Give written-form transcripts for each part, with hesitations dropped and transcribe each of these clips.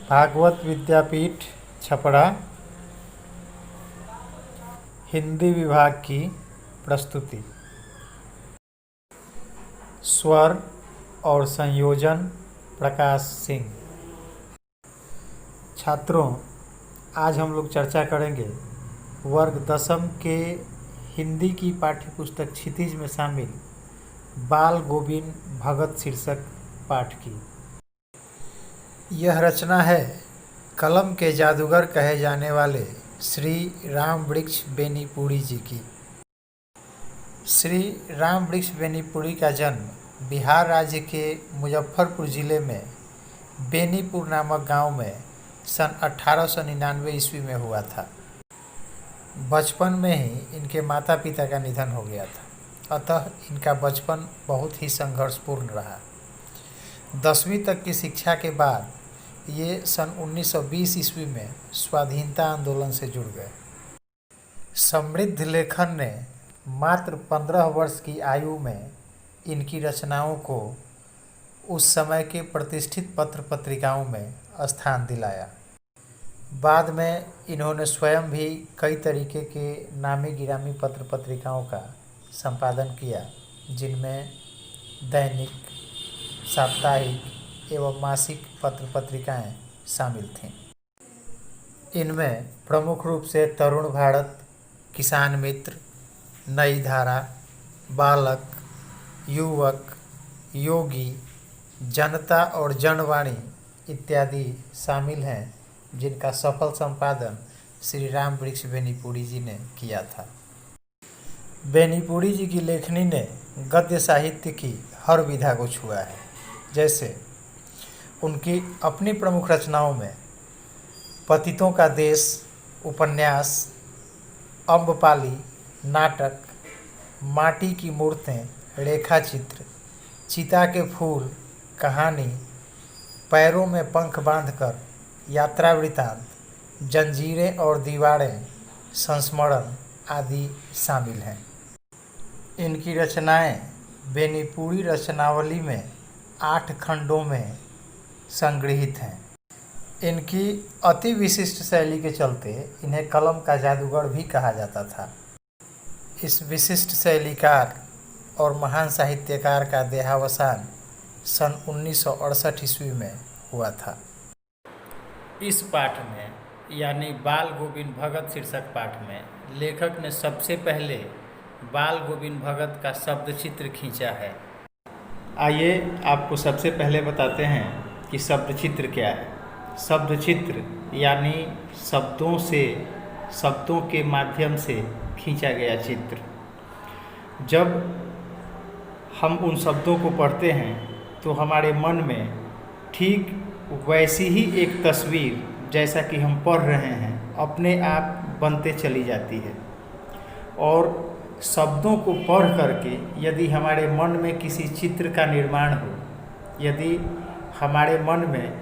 भागवत विद्यापीठ छपरा हिंदी विभाग की प्रस्तुति। स्वर और संयोजन प्रकाश सिंह। छात्रों, आज हम लोग चर्चा करेंगे वर्ग दसम के हिंदी की पाठ्यपुस्तक क्षितिज में शामिल बाल गोविंद भगत शीर्षक पाठ की। यह रचना है कलम के जादूगर कहे जाने वाले श्री राम वृक्ष बेनीपुरी जी की। श्री राम वृक्ष बेनीपुरी का जन्म बिहार राज्य के मुजफ्फरपुर जिले में बेनीपुर नामक गांव में सन 1899 ईस्वी में हुआ था। बचपन में ही इनके माता पिता का निधन हो गया था, अतः इनका बचपन बहुत ही संघर्षपूर्ण रहा। 10वीं तक की शिक्षा के बाद ये सन 1920 ईस्वी में स्वाधीनता आंदोलन से जुड़ गए। समृद्ध लेखन ने मात्र 15 वर्ष की आयु में इनकी रचनाओं को उस समय के प्रतिष्ठित पत्र पत्रिकाओं में स्थान दिलाया। बाद में इन्होंने स्वयं भी कई तरीके के नामी गिरामी पत्र पत्रिकाओं का संपादन किया, जिनमें दैनिक, साप्ताहिक एवं मासिक पत्र पत्रिकाएं शामिल थीं। इनमें प्रमुख रूप से तरुण भारत, किसान मित्र, नई धारा, बालक, युवक, योगी, जनता और जनवाणी इत्यादि शामिल हैं, जिनका सफल संपादन श्री राम वृक्ष बेनीपुरी जी ने किया था। बेनीपुरी जी की लेखनी ने गद्य साहित्य की हर विधा को छुआ है। जैसे उनकी अपनी प्रमुख रचनाओं में पतितों का देश उपन्यास, अम्बपाली नाटक, माटी की मूर्तें, रेखाचित्र, चिता के फूल, कहानी, पैरों में पंख बांधकर, यात्रा वृतांत, जंजीरें और दीवारें, संस्मरण आदि शामिल हैं। इनकी रचनाएं बेनीपुरी रचनावली में 8 खंडों में संग्रहित हैं। इनकी अति विशिष्ट शैली के चलते इन्हें कलम का जादूगर भी कहा जाता था। इस विशिष्ट शैलीकार और महान साहित्यकार का देहावसान सन 1968 ईस्वी में हुआ था। इस पाठ में यानी बाल गोविंद भगत शीर्षक पाठ में लेखक ने सबसे पहले बाल गोविंद भगत का शब्द चित्र खींचा है। आइए आपको सबसे पहले बताते हैं कि शब्द चित्र क्या है। शब्द चित्र यानी शब्दों के माध्यम से खींचा गया चित्र। जब हम उन शब्दों को पढ़ते हैं तो हमारे मन में ठीक वैसी ही एक तस्वीर, जैसा कि हम पढ़ रहे हैं, अपने आप बनते चली जाती है। और शब्दों को पढ़ करके यदि हमारे मन में किसी चित्र का निर्माण हो, यदि हमारे मन में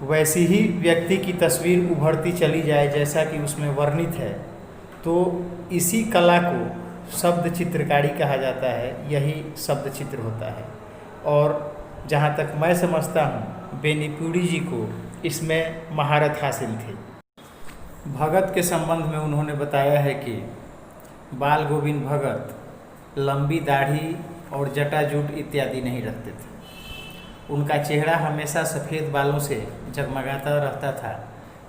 वैसी ही व्यक्ति की तस्वीर उभरती चली जाए जैसा कि उसमें वर्णित है, तो इसी कला को शब्द चित्रकारी कहा जाता है। यही शब्द चित्र होता है। और जहाँ तक मैं समझता हूँ, बेनीपुरी जी को इसमें महारत हासिल थी। भगत के संबंध में उन्होंने बताया है कि बाल गोविंद भगत लंबी दाढ़ी और जटाजूट इत्यादि नहीं रखते थे। उनका चेहरा हमेशा सफ़ेद बालों से जगमगाता रहता था।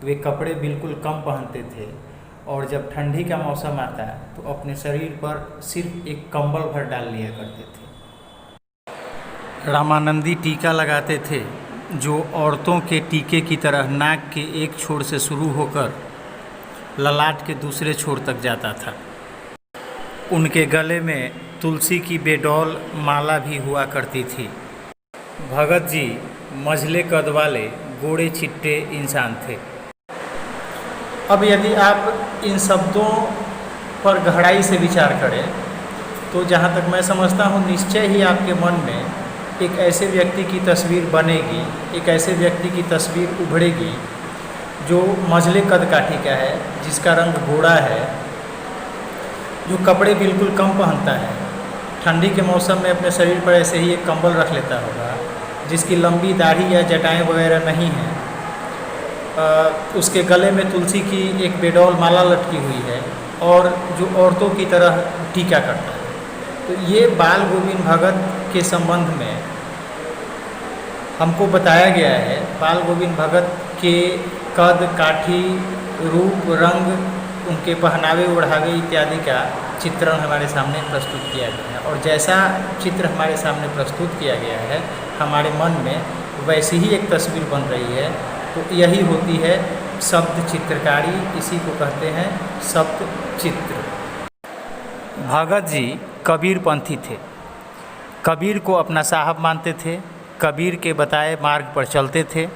वे कपड़े बिल्कुल कम पहनते थे और जब ठंडी का मौसम आता तो अपने शरीर पर सिर्फ एक कंबल भर डाल लिया करते थे। रामानंदी टीका लगाते थे, जो औरतों के टीके की तरह नाक के एक छोर से शुरू होकर ललाट के दूसरे छोर तक जाता था। उनके गले में तुलसी की बेडौल माला भी हुआ करती थी। भगत जी मझले कद वाले गोरे चिट्टे इंसान थे। अब यदि आप इन शब्दों पर गहराई से विचार करें तो जहाँ तक मैं समझता हूँ, निश्चय ही आपके मन में एक ऐसे व्यक्ति की तस्वीर बनेगी, एक ऐसे व्यक्ति की तस्वीर उभरेगी जो मझले कद काठी का है, जिसका रंग गोरा है, जो कपड़े बिल्कुल कम पहनता है, ठंडी के मौसम में अपने शरीर पर ऐसे ही एक कंबल रख लेता होगा, जिसकी लंबी दाढ़ी या जटाएं वगैरह नहीं है, उसके गले में तुलसी की एक बेडौल माला लटकी हुई है और जो औरतों की तरह टीका करता है। तो ये बाल गोविंद भगत के संबंध में हमको बताया गया है। बाल गोविंद भगत के कद, काठी, रूप, रंग, उनके पहनावे ओढ़ावे इत्यादि का चित्रण हमारे सामने प्रस्तुत किया गया है और जैसा चित्र हमारे सामने प्रस्तुत किया गया है हमारे मन में वैसी ही एक तस्वीर बन रही है। तो यही होती है शब्द चित्रकारी, इसी को कहते हैं शब्द चित्र। भगत जी कबीरपंथी थे। कबीर को अपना साहब मानते थे, कबीर के बताए मार्ग पर चलते थे,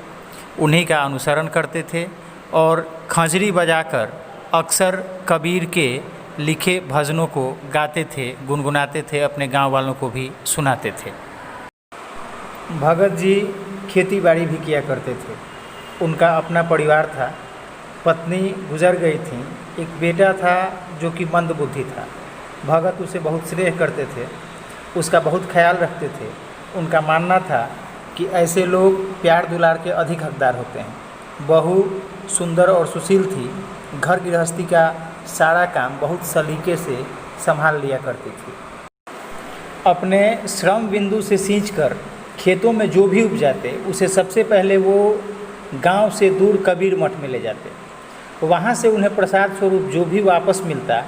उन्हीं का अनुसरण करते थे और खंजरी बजाकर अक्सर कबीर के लिखे भजनों को गाते थे, गुनगुनाते थे, अपने गांव वालों को भी सुनाते थे। भगत जी खेती बाड़ी भी किया करते थे। उनका अपना परिवार था, पत्नी गुजर गई थी, एक बेटा था जो कि मंदबुद्धि था। भगत उसे बहुत स्नेह करते थे, उसका बहुत ख्याल रखते थे। उनका मानना था कि ऐसे लोग प्यार दुलार के अधिक हकदार होते हैं। बहू सुंदर और सुशील थी, घर गृहस्थी का सारा काम बहुत सलीके से संभाल लिया करती थी। अपने श्रम बिंदु से सींचकर खेतों में जो भी उपजाते उसे सबसे पहले वो गांव से दूर कबीर मठ में ले जाते। वहाँ से उन्हें प्रसाद स्वरूप जो भी वापस मिलता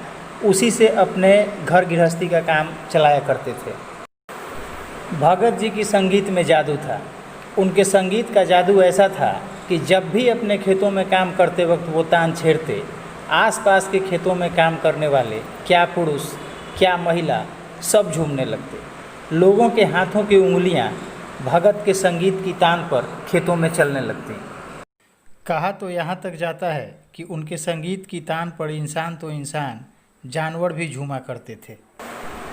उसी से अपने घर गृहस्थी का काम चलाया करते थे। भगत जी की संगीत में जादू था। उनके संगीत का जादू ऐसा था कि जब भी अपने खेतों में काम करते वक्त वो तान छेड़ते, आसपास के खेतों में काम करने वाले क्या पुरुष क्या महिला सब झूमने लगते। लोगों के हाथों की उंगलियां भगत के संगीत की तान पर खेतों में चलने लगती। कहा तो यहाँ तक जाता है कि उनके संगीत की तान पर इंसान तो इंसान, जानवर भी झूमा करते थे।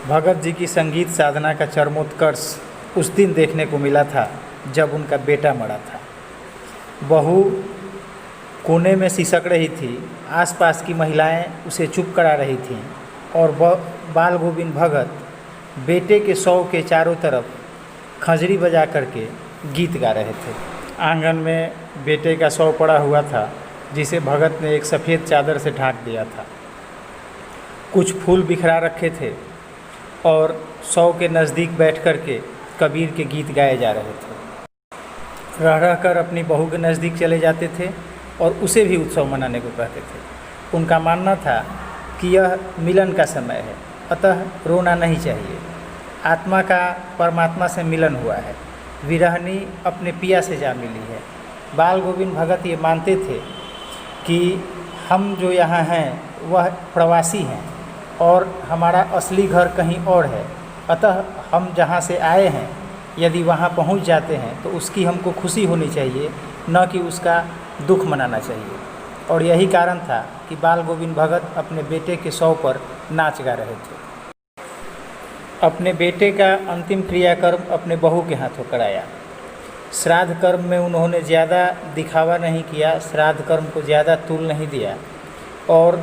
भगत जी की संगीत साधना का चरमोत्कर्ष उस दिन देखने को मिला था जब उनका बेटा मरा था। बहू कोने में सिसक रही थी, आसपास की महिलाएं उसे चुप करा रही थीं और बाल गोविंद भगत बेटे के शव के चारों तरफ खंजरी बजा करके गीत गा रहे थे। आंगन में बेटे का शव पड़ा हुआ था जिसे भगत ने एक सफ़ेद चादर से ढांक दिया था। कुछ फूल बिखरा रखे थे और शव के नज़दीक बैठ करके कबीर के गीत गाए जा रहे थे। रह रह कर अपनी बहू के नज़दीक चले जाते थे और उसे भी उत्सव मनाने को कहते थे। उनका मानना था कि यह मिलन का समय है, अतः रोना नहीं चाहिए। आत्मा का परमात्मा से मिलन हुआ है, विरहनी अपने पिया से जा मिली है। बाल गोविंद भगत ये मानते थे कि हम जो यहाँ हैं वह प्रवासी हैं और हमारा असली घर कहीं और है, अतः हम जहाँ से आए हैं यदि वहाँ पहुँच जाते हैं तो उसकी हमको खुशी होनी चाहिए, न कि उसका दुख मनाना चाहिए। और यही कारण था कि बाल गोविंद भगत अपने बेटे के शव पर नाच गा रहे थे। अपने बेटे का अंतिम क्रियाकर्म अपने बहू के हाथों कराया। श्राद्ध कर्म में उन्होंने ज़्यादा दिखावा नहीं किया, श्राद्ध कर्म को ज़्यादा तूल नहीं दिया और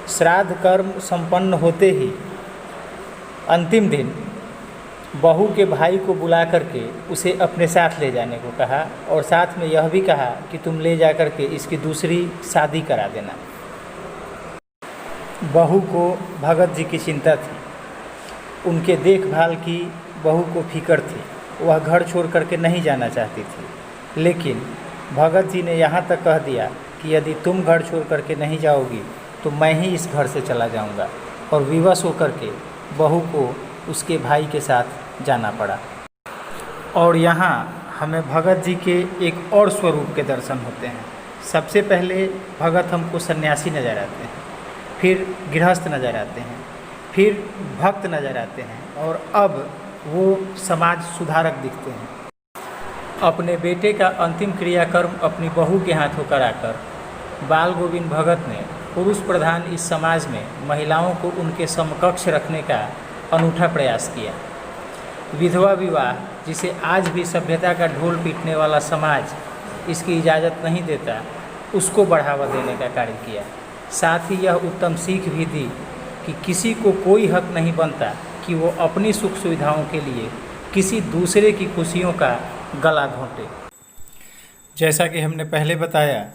श्राद्ध कर्म संपन्न होते ही अंतिम दिन बहू के भाई को बुला करके उसे अपने साथ ले जाने को कहा और साथ में यह भी कहा कि तुम ले जा करके इसकी दूसरी शादी करा देना। बहू को भगत जी की चिंता थी, उनके देखभाल की बहू को फिक्र थी, वह घर छोड़ करके नहीं जाना चाहती थी। लेकिन भगत जी ने यहाँ तक कह दिया कि यदि तुम घर छोड़ करके नहीं जाओगी तो मैं ही इस घर से चला जाऊँगा, और विवश होकर के बहू को उसके भाई के साथ जाना पड़ा। और यहाँ हमें भगत जी के एक और स्वरूप के दर्शन होते हैं। सबसे पहले भगत हमको सन्यासी नज़र आते हैं, फिर गृहस्थ नज़र आते हैं, फिर भक्त नज़र आते हैं और अब वो समाज सुधारक दिखते हैं। अपने बेटे का अंतिम क्रियाकर्म अपनी बहू के हाथों कराकर बाल गोविंद भगत ने पुरुष प्रधान इस समाज में महिलाओं को उनके समकक्ष रखने का अनूठा प्रयास किया। विधवा विवाह, जिसे आज भी सभ्यता का ढोल पीटने वाला समाज इसकी इजाज़त नहीं देता, उसको बढ़ावा देने का कार्य किया। साथ ही यह उत्तम सीख भी दी कि किसी को कोई हक नहीं बनता कि वो अपनी सुख सुविधाओं के लिए किसी दूसरे की खुशियों का गला घोंटे। जैसा कि हमने पहले बताया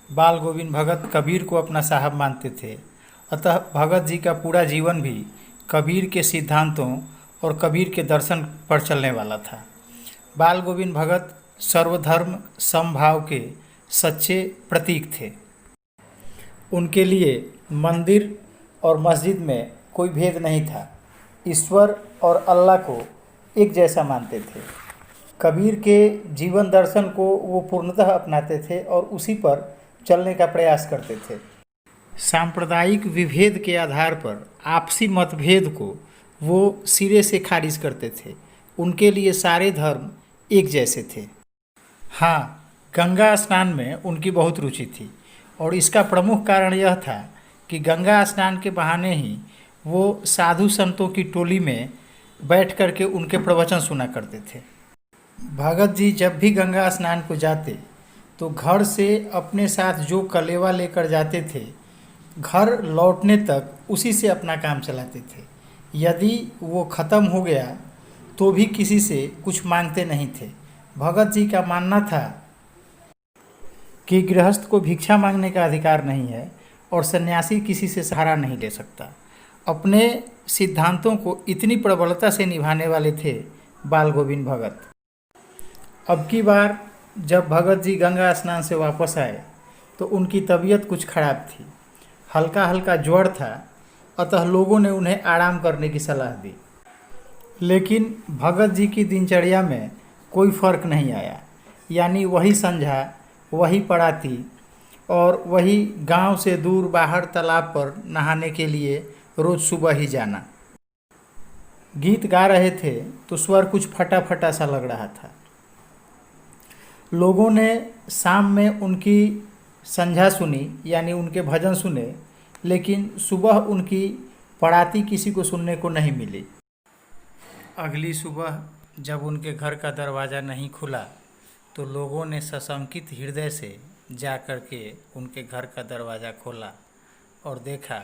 बाल गोविंद भगत कबीर को अपना साहब मानते थे। अतः भगत जी का पूरा जीवन भी कबीर के सिद्धांतों और कबीर के दर्शन पर चलने वाला था। बाल गोविंद भगत सर्वधर्म समभाव के सच्चे प्रतीक थे। उनके लिए मंदिर और मस्जिद में कोई भेद नहीं था। ईश्वर और अल्लाह को एक जैसा मानते थे। कबीर के जीवन दर्शन को वो पूर्णतः अपनाते थे और उसी पर चलने का प्रयास करते थे। सांप्रदायिक विभेद के आधार पर आपसी मतभेद को वो सिरे से खारिज करते थे। उनके लिए सारे धर्म एक जैसे थे। हाँ, गंगा स्नान में उनकी बहुत रुचि थी और इसका प्रमुख कारण यह था कि गंगा स्नान के बहाने ही वो साधु संतों की टोली में बैठ कर के उनके प्रवचन सुना करते थे। भगत जी जब भी गंगा स्नान को जाते तो घर से अपने साथ जो कलेवा लेकर जाते थे, घर लौटने तक उसी से अपना काम चलाते थे। यदि वो ख़त्म हो गया तो भी किसी से कुछ मांगते नहीं थे। भगत जी का मानना था कि गृहस्थ को भिक्षा मांगने का अधिकार नहीं है और सन्यासी किसी से सहारा नहीं ले सकता। अपने सिद्धांतों को इतनी प्रबलता से निभाने वाले थे बाल गोविंद भगत। अब की बार जब भगत जी गंगा स्नान से वापस आए तो उनकी तबीयत कुछ खराब थी, हल्का हल्का ज्वर था। अतः लोगों ने उन्हें आराम करने की सलाह दी। लेकिन भगत जी की दिनचर्या में कोई फर्क नहीं आया। यानी वही संझा, वही पड़ाती और वही गांव से दूर बाहर तालाब पर नहाने के लिए रोज़ सुबह ही जाना। गीत गा रहे थे तो स्वर कुछ फटा फटा सा लग रहा था। लोगों ने शाम में उनकी संझा सुनी, यानी उनके भजन सुने, लेकिन सुबह उनकी पड़ाती किसी को सुनने को नहीं मिली। अगली सुबह जब उनके घर का दरवाज़ा नहीं खुला तो लोगों ने सशंकित हृदय से जा कर के उनके घर का दरवाज़ा खोला और देखा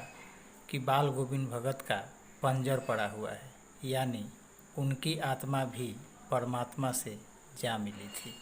कि बाल गोविंद भगत का पंजर पड़ा हुआ है, यानी उनकी आत्मा भी परमात्मा से जा मिली थी।